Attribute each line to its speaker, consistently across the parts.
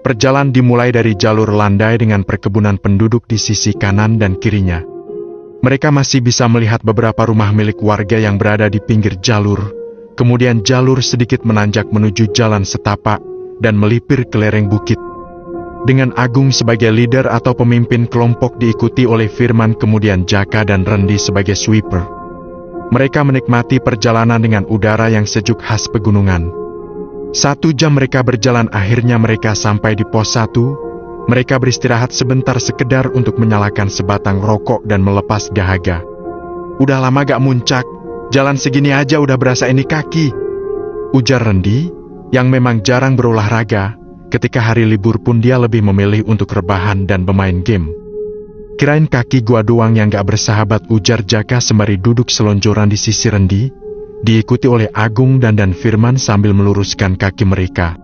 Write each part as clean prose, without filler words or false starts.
Speaker 1: Perjalanan dimulai dari jalur landai dengan perkebunan penduduk di sisi kanan dan kirinya. Mereka masih bisa melihat beberapa rumah milik warga yang berada di pinggir jalur, kemudian jalur sedikit menanjak menuju jalan setapak dan melipir ke lereng bukit. Dengan Agung sebagai leader atau pemimpin kelompok diikuti oleh Firman kemudian Jaka dan Rendi sebagai sweeper. Mereka menikmati perjalanan dengan udara yang sejuk khas pegunungan. 1 jam mereka berjalan akhirnya mereka sampai di pos 1. Mereka beristirahat sebentar sekedar untuk menyalakan sebatang rokok dan melepas dahaga. Udah lama gak muncak, jalan segini aja udah berasa ini kaki. Ujar Rendi, yang memang jarang berolahraga, ketika hari libur pun dia lebih memilih untuk rebahan dan bermain game. Kirain kaki gua doang yang gak bersahabat, ujar Jaka sembari duduk selonjoran di sisi Rendi, diikuti oleh Agung dan Firman sambil meluruskan kaki mereka.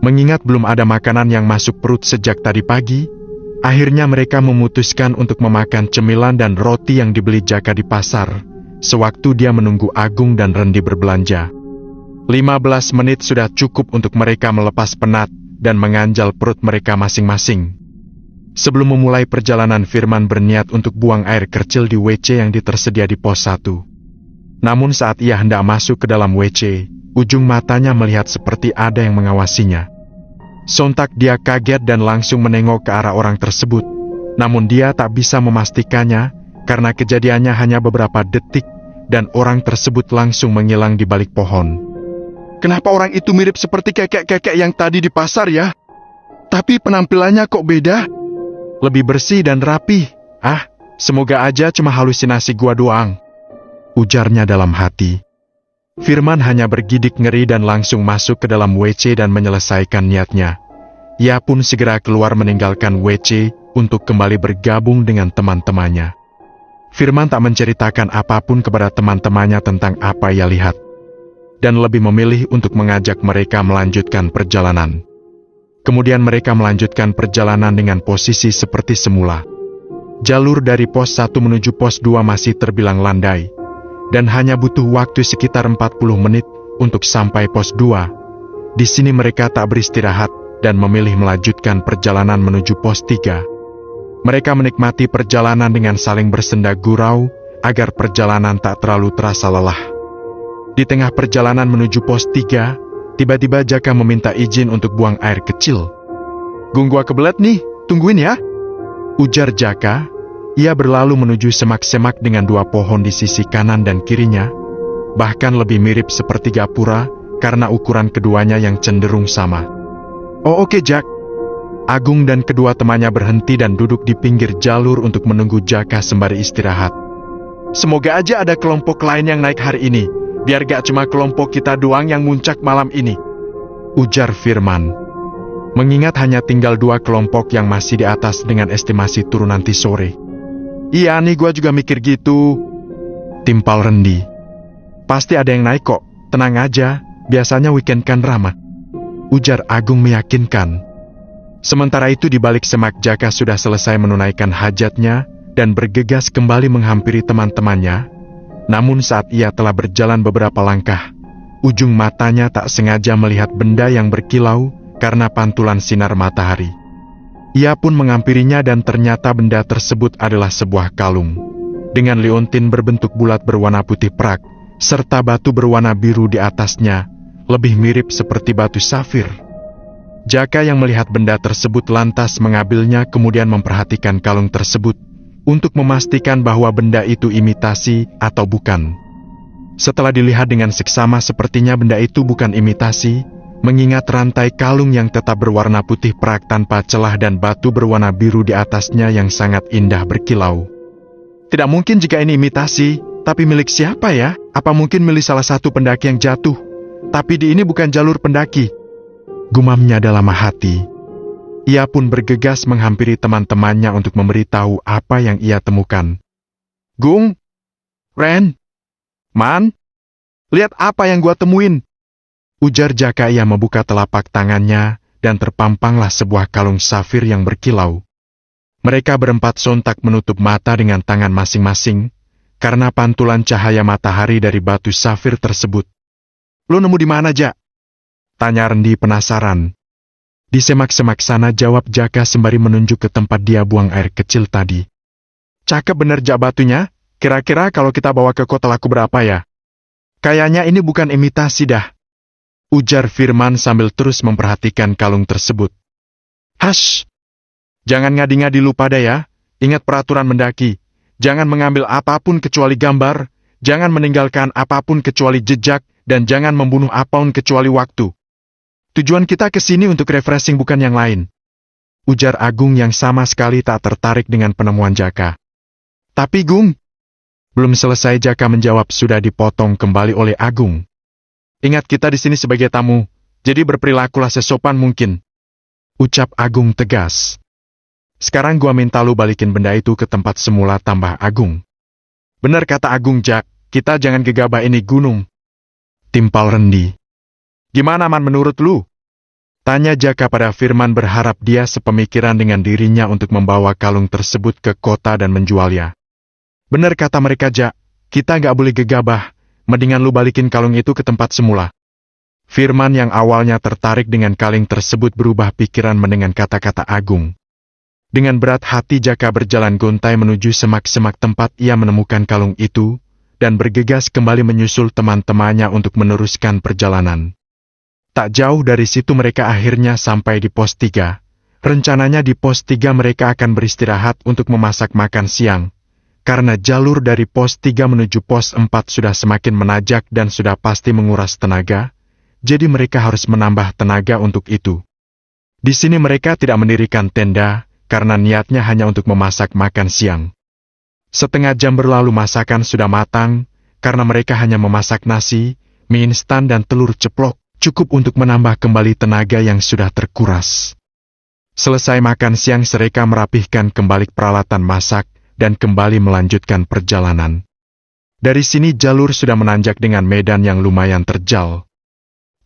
Speaker 1: Mengingat belum ada makanan yang masuk perut sejak tadi pagi, akhirnya mereka memutuskan untuk memakan cemilan dan roti yang dibeli Jaka di pasar, sewaktu dia menunggu Agung dan Rendi berbelanja. 15 menit sudah cukup untuk mereka melepas penat dan menganjal perut mereka masing-masing. Sebelum memulai perjalanan, Firman berniat untuk buang air kecil di WC yang tersedia di pos 1. Namun saat ia hendak masuk ke dalam WC, ujung matanya melihat seperti ada yang mengawasinya. Sontak dia kaget dan langsung menengok ke arah orang tersebut. Namun dia tak bisa memastikannya, karena kejadiannya hanya beberapa detik, dan orang tersebut langsung menghilang di balik pohon. Kenapa orang itu mirip seperti kakek-kakek yang tadi di pasar ya? Tapi penampilannya kok beda? Lebih bersih dan rapi. Semoga aja cuma halusinasi gua doang, ujarnya dalam hati. Firman hanya bergidik ngeri dan langsung masuk ke dalam WC dan menyelesaikan niatnya. Ia pun segera keluar meninggalkan WC untuk kembali bergabung dengan teman-temannya. Firman tak menceritakan apapun kepada teman-temannya tentang apa ia lihat, dan lebih memilih untuk mengajak mereka melanjutkan perjalanan. Kemudian mereka melanjutkan perjalanan dengan posisi seperti semula. Jalur dari pos 1 menuju pos 2 masih terbilang landai, dan hanya butuh waktu sekitar 40 menit untuk sampai pos 2. Di sini mereka tak beristirahat dan memilih melanjutkan perjalanan menuju pos 3. Mereka menikmati perjalanan dengan saling bersenda gurau agar perjalanan tak terlalu terasa lelah. Di tengah perjalanan menuju pos 3, tiba-tiba Jaka meminta izin untuk buang air kecil. "Gung, gua kebelet nih, tungguin ya," ujar Jaka. Ia berlalu menuju semak-semak dengan 2 pohon di sisi kanan dan kirinya, bahkan lebih mirip seperti gapura karena ukuran keduanya yang cenderung sama. "Oh oke, Jak." Agung dan kedua temannya berhenti dan duduk di pinggir jalur untuk menunggu Jaka sembari istirahat. "Semoga aja ada kelompok lain yang naik hari ini, biar gak cuma kelompok kita doang yang muncak malam ini," ujar Firman. Mengingat hanya tinggal 2 kelompok yang masih di atas dengan estimasi turun nanti sore. "Iya nih, gua juga mikir gitu," timpal Rendi. "Pasti ada yang naik kok, tenang aja, biasanya weekend kan ramah," ujar Agung meyakinkan. Sementara itu di balik semak Jaka sudah selesai menunaikan hajatnya dan bergegas kembali menghampiri teman-temannya. Namun saat ia telah berjalan beberapa langkah, ujung matanya tak sengaja melihat benda yang berkilau karena pantulan sinar matahari. Ia pun menghampirinya dan ternyata benda tersebut adalah sebuah kalung dengan liontin berbentuk bulat berwarna putih perak, serta batu berwarna biru di atasnya, lebih mirip seperti batu safir. Jaka yang melihat benda tersebut lantas mengambilnya kemudian memperhatikan kalung tersebut untuk memastikan bahwa benda itu imitasi atau bukan. Setelah dilihat dengan seksama sepertinya benda itu bukan imitasi, mengingat rantai kalung yang tetap berwarna putih perak tanpa celah dan batu berwarna biru di atasnya yang sangat indah berkilau. "Tidak mungkin jika ini imitasi, tapi milik siapa ya? Apa mungkin milik salah satu pendaki yang jatuh? Tapi di ini bukan jalur pendaki," gumamnya dalam hati. Ia pun bergegas menghampiri teman-temannya untuk memberitahu apa yang ia temukan. "Gung, Ren, Man, lihat apa yang gua temuin," ujar Jaka. Ia membuka telapak tangannya dan terpampanglah sebuah kalung safir yang berkilau. Mereka berempat sontak menutup mata dengan tangan masing-masing karena pantulan cahaya matahari dari batu safir tersebut. "Lo nemu di mana, Jak?" tanya Rendi penasaran. Di semak-semak sana, jawab Jaka sembari menunjuk ke tempat dia buang air kecil tadi. Cakep bener Jak batunya, kira-kira kalau kita bawa ke kota laku berapa ya? Kayaknya ini bukan imitasi dah, ujar Firman sambil terus memperhatikan kalung tersebut. Hash! Jangan ngadi-ngadi lu pada ya, ingat peraturan mendaki. Jangan mengambil apapun kecuali gambar, jangan meninggalkan apapun kecuali jejak, dan jangan membunuh apapun kecuali waktu. Tujuan kita ke sini untuk refreshing bukan yang lain, ujar Agung yang sama sekali tak tertarik dengan penemuan Jaka. Tapi Gung, belum selesai Jaka menjawab sudah dipotong kembali oleh Agung. Ingat kita di sini sebagai tamu, jadi berperilakulah sesopan mungkin, ucap Agung tegas. Sekarang gua minta lu balikin benda itu ke tempat semula, tambah Agung. Bener kata Agung Jak, kita jangan gegabah ini gunung, timpal Rendi. Gimana Man menurut lu? Tanya Jaka pada Firman berharap dia sepemikiran dengan dirinya untuk membawa kalung tersebut ke kota dan menjualnya. Bener kata mereka Jak, kita nggak boleh gegabah, mendingan lu balikin kalung itu ke tempat semula. Firman yang awalnya tertarik dengan kalung tersebut berubah pikiran mendengar kata-kata Agung. Dengan berat hati Jaka berjalan gontai menuju semak-semak tempat ia menemukan kalung itu, dan bergegas kembali menyusul teman-temannya untuk meneruskan perjalanan. Tak jauh dari situ mereka akhirnya sampai di pos 3. Rencananya di pos 3 mereka akan beristirahat untuk memasak makan siang, karena jalur dari pos 3 menuju pos 4 sudah semakin menanjak dan sudah pasti menguras tenaga, jadi mereka harus menambah tenaga untuk itu. Di sini mereka tidak mendirikan tenda, karena niatnya hanya untuk memasak makan siang. Setengah jam berlalu masakan sudah matang, karena mereka hanya memasak nasi, mie instan dan telur ceplok, cukup untuk menambah kembali tenaga yang sudah terkuras. Selesai makan siang mereka merapihkan kembali peralatan masak, dan kembali melanjutkan perjalanan. Dari sini jalur sudah menanjak dengan medan yang lumayan terjal.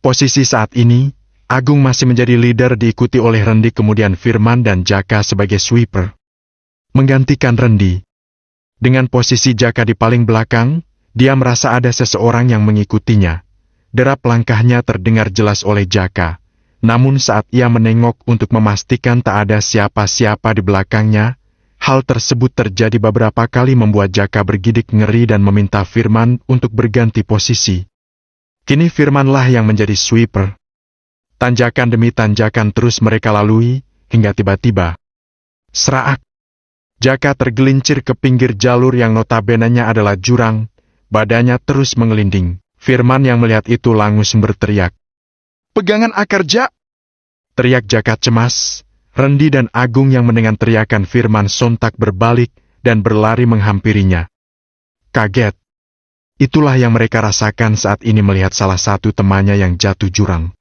Speaker 1: Posisi saat ini, Agung masih menjadi leader diikuti oleh Rendi kemudian Firman dan Jaka sebagai sweeper. Menggantikan Rendi. Dengan posisi Jaka di paling belakang, dia merasa ada seseorang yang mengikutinya. Derap langkahnya terdengar jelas oleh Jaka. Namun saat ia menengok untuk memastikan tak ada siapa-siapa di belakangnya, hal tersebut terjadi beberapa kali membuat Jaka bergidik ngeri dan meminta Firman untuk berganti posisi. Kini Firmanlah yang menjadi sweeper. Tanjakan demi tanjakan terus mereka lalui, hingga tiba-tiba seraak. Jaka tergelincir ke pinggir jalur yang notabenenya adalah jurang, badannya terus mengelinding. Firman yang melihat itu langsung berteriak. Pegangan akar Jak! Teriak Jaka cemas. Rendi dan Agung yang mendengar teriakan Firman sontak berbalik dan berlari menghampirinya. Kaget. Itulah yang mereka rasakan saat ini melihat salah satu temannya yang jatuh jurang.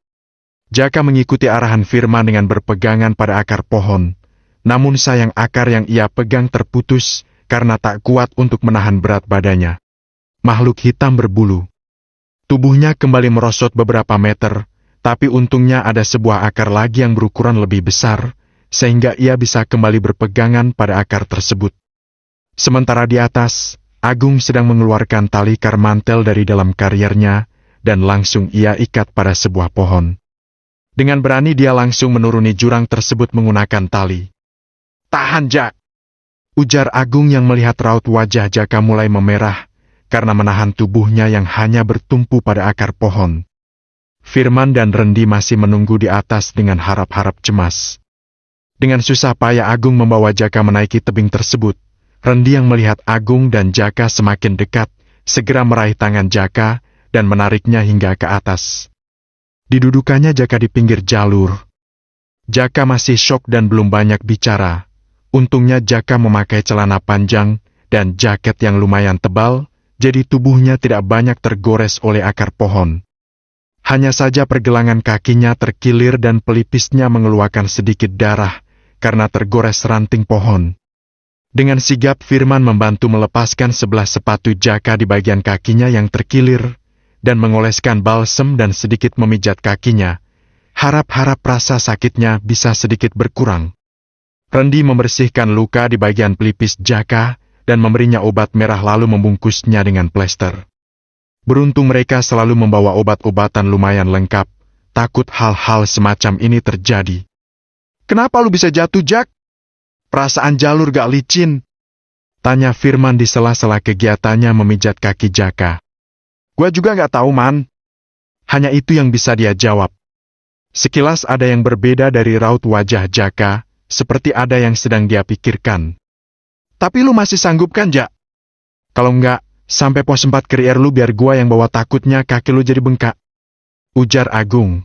Speaker 1: Jaka mengikuti arahan Firman dengan berpegangan pada akar pohon, namun sayang akar yang ia pegang terputus karena tak kuat untuk menahan berat badannya. Makhluk hitam berbulu. Tubuhnya kembali merosot beberapa meter, tapi untungnya ada sebuah akar lagi yang berukuran lebih besar, sehingga ia bisa kembali berpegangan pada akar tersebut. Sementara di atas, Agung sedang mengeluarkan tali karmantel dari dalam kariernya, dan langsung ia ikat pada sebuah pohon. Dengan berani dia langsung menuruni jurang tersebut menggunakan tali. Tahan Jak! Ujar Agung yang melihat raut wajah Jaka mulai memerah, karena menahan tubuhnya yang hanya bertumpu pada akar pohon. Firman dan Rendi masih menunggu di atas dengan harap-harap cemas. Dengan susah payah Agung membawa Jaka menaiki tebing tersebut. Rendi yang melihat Agung dan Jaka semakin dekat, segera meraih tangan Jaka dan menariknya hingga ke atas. Didudukannya Jaka di pinggir jalur. Jaka masih syok dan belum banyak bicara. Untungnya Jaka memakai celana panjang dan jaket yang lumayan tebal, jadi tubuhnya tidak banyak tergores oleh akar pohon. Hanya saja pergelangan kakinya terkilir dan pelipisnya mengeluarkan sedikit darah karena tergores ranting pohon. Dengan sigap Firman membantu melepaskan sebelah sepatu Jaka di bagian kakinya yang terkilir, dan mengoleskan balsem dan sedikit memijat kakinya. Harap-harap rasa sakitnya bisa sedikit berkurang. Rendi membersihkan luka di bagian pelipis Jaka, dan memberinya obat merah lalu membungkusnya dengan plester. Beruntung mereka selalu membawa obat-obatan lumayan lengkap, takut hal-hal semacam ini terjadi. Kenapa lu bisa jatuh, Jak? Perasaan Jalur gak licin? Tanya Firman di sela-sela kegiatannya memijat kaki Jaka. Gua juga gak tahu, Man. Hanya itu yang bisa dia jawab. Sekilas ada yang berbeda dari raut wajah Jaka, seperti ada yang sedang dia pikirkan. Tapi lu masih sanggup kan, Jak? Kalau enggak, sampai pos 4 ke RR lu biar gua yang bawa, takutnya kaki lu jadi bengkak. Ujar Agung.